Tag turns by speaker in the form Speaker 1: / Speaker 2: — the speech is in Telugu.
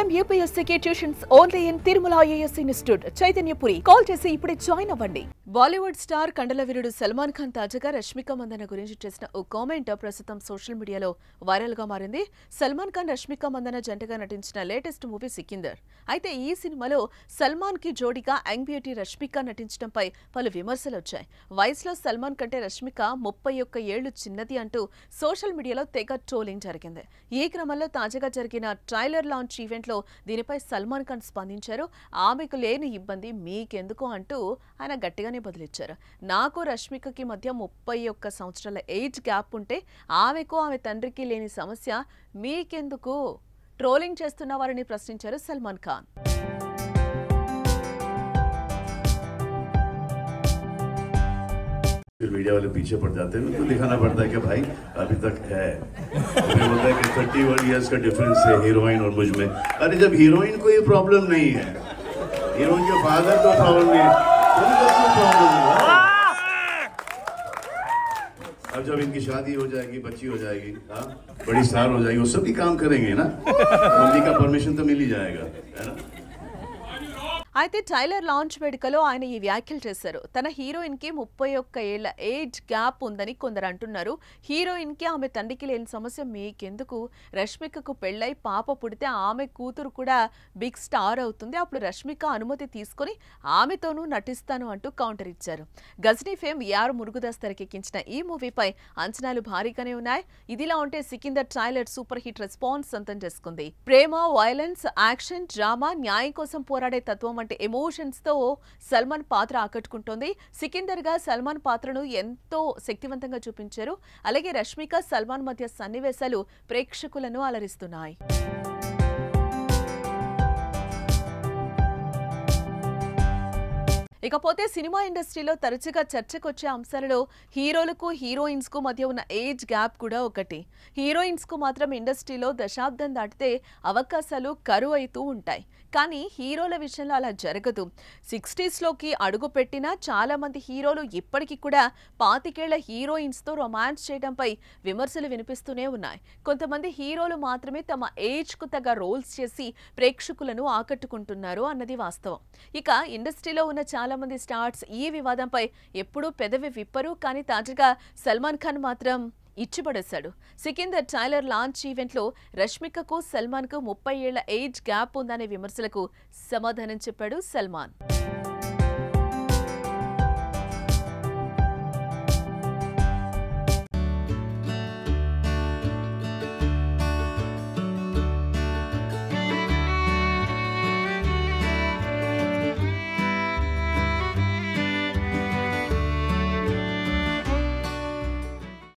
Speaker 1: IIM UPSC tuitions only in Tirumala IAS institute Chaitanyapuri. Call చేసి ఇప్పుడే జాయిన్ అవ్వండి. బాలీవుడ్ స్టార్ కండలవీరుడు సల్మాన్ ఖాన్ తాజాగా రష్మిక మందన గురించి చేసిన ఓ కామెంట్ ప్రస్తుతం సోషల్ మీడియాలో వైరల్ గా మారింది. సల్మాన్ ఖాన్ రష్మిక మందన జంటగా నటించిన లేటెస్ట్ మూవీ సికిందర్. అయితే ఈ సినిమాలో సల్మాన్ కి జోడీగా యంగ్ బ్యూటీ రష్మిక నటించడంపై పలు విమర్శలు వచ్చాయి. వయసులో సల్మాన్ కంటే రష్మిక 31 ఏళ్లు చిన్నది అంటూ సోషల్ మీడియాలో తెగ ట్రోలింగ్ జరిగింది. ఈ క్రమంలో తాజాగా జరిగిన ట్రైలర్ లాంచ్ ఈవెంట్ లో దీనిపై సల్మాన్ ఖాన్ స్పందించారు. ఆమెకు లేని ఇబ్బంది మీకెందుకు అంటూ ఆయన గట్టిగానే బదులిచ్చారు. నాకు రష్మికకి మధ్య 31 సంవత్సరాల ఏజ్ గ్యాప్ ఉంటే ఆమెకు ఆమె తండ్రికి లేని సమస్య మీకెందుకు? ట్రోలింగ్ చేస్తున్న వారిని ప్రశ్నించారు సల్మాన్ ఖాన్.
Speaker 2: फिर मीडिया वाले पीछे पड़ जाते हैं, तो दिखाना पड़ता है कि भाई अभी तक है। मुझे बोलता है कि 31 इयर्स का डिफरेंस है हीरोइन और मुझ में। अरे जब हीरोइन को ये प्रॉब्लम नहीं है, हीरोइन के फादर को प्रॉब्लम नहीं है, तो प्रॉब्लम होगा। अब जब इनकी शादी हो जाएगी, बच्ची हो जाएगी, हाँ बड़ी स्टार हो जाएगी, वो सभी काम करेंगे ना, मम्मी का परमिशन तो मिल ही जाएगा, है ना।
Speaker 1: అయితే ట్రైలర్ లాంచ్ వేడుకలో ఆయన ఈ వ్యాఖ్యలు చేశారు. తన హీరోయిన్ కి 31 ఏళ్ల ఏజ్ గ్యాప్ ఉందని కొందరు అంటున్నారు. హీరోయిన్ కి ఆమె తండ్రికి లేని సమస్య మీకెందుకు? రష్మికకు పెళ్లై పాప పుడితే ఆమె కూతురు కూడా బిగ్ స్టార్ అవుతుంది. అప్పుడు రష్మిక అనుమతి తీసుకుని ఆమెతోనూ నటిస్తాను అంటూ కౌంటర్ ఇచ్చారు. గజనీ ఫేమ్ యార్ మురుగుదాస్ తెరకెక్కించిన ఈ మూవీపై అంచనాలు భారీగానే ఉన్నాయి. ఇదిలా ఉంటే Sikandar trailer super hit response సొంతం చేసుకుంది. ప్రేమ, వైలెన్స్, యాక్షన్, డ్రామా, న్యాయం కోసం పోరాడే తత్వం అంటే ఎమోషన్స్ తో సల్మాన్ పాత్ర ఆకట్టుకుంటోంది. సికిందర్ గా సల్మాన్ పాత్రను ఎంతో శక్తివంతంగా చూపించారు. అలాగే రష్మిక, సల్మాన్ మధ్య సన్నివేశాలు ప్రేక్షకులను అలరిస్తున్నాయి. ఇకపోతే సినిమా ఇండస్ట్రీలో తరచుగా చర్చకొచ్చే అంశాలలో హీరోలకు హీరోయిన్స్ కు మధ్య ఉన్న ఏజ్ గ్యాప్ కూడా ఒకటి. హీరోయిన్స్ కు మాత్రం ఇండస్ట్రీలో దశాబ్దం దాటితే అవకాశాలు కరువు అవుతూ ఉంటాయి. కానీ హీరోల విషయంలో అలా జరగదు. 60s లోకి అడుగు పెట్టినా చాలా మంది హీరోలు ఇప్పటికీ కూడా 25 ఏళ్ల హీరోయిన్స్ తో రొమాన్స్ చేయడంపై విమర్శలు వినిపిస్తూనే ఉన్నాయి. కొంతమంది హీరోలు మాత్రమే తమ ఏజ్ కు తగ్గ రోల్స్ చేసి ప్రేక్షకులను ఆకట్టుకుంటున్నారు అన్నది వాస్తవం. ఇక ఇండస్ట్రీలో ఉన్న చాలా మంది స్టార్స్ ఈ వివాదంపై ఎప్పుడూ పెదవి విప్పరు. కానీ తాజాగా సల్మాన్ ఖాన్ మాత్రం ఇచ్చిపడేశాడు. సికిందర్ ట్రైలర్ లాంచ్ ఈవెంట్ లో రష్మికకు, సల్మాన్ కు 30 ఏళ్ల ఏజ్ గ్యాప్ ఉందనే విమర్శలకు సమాధానం చెప్పాడు సల్మాన్.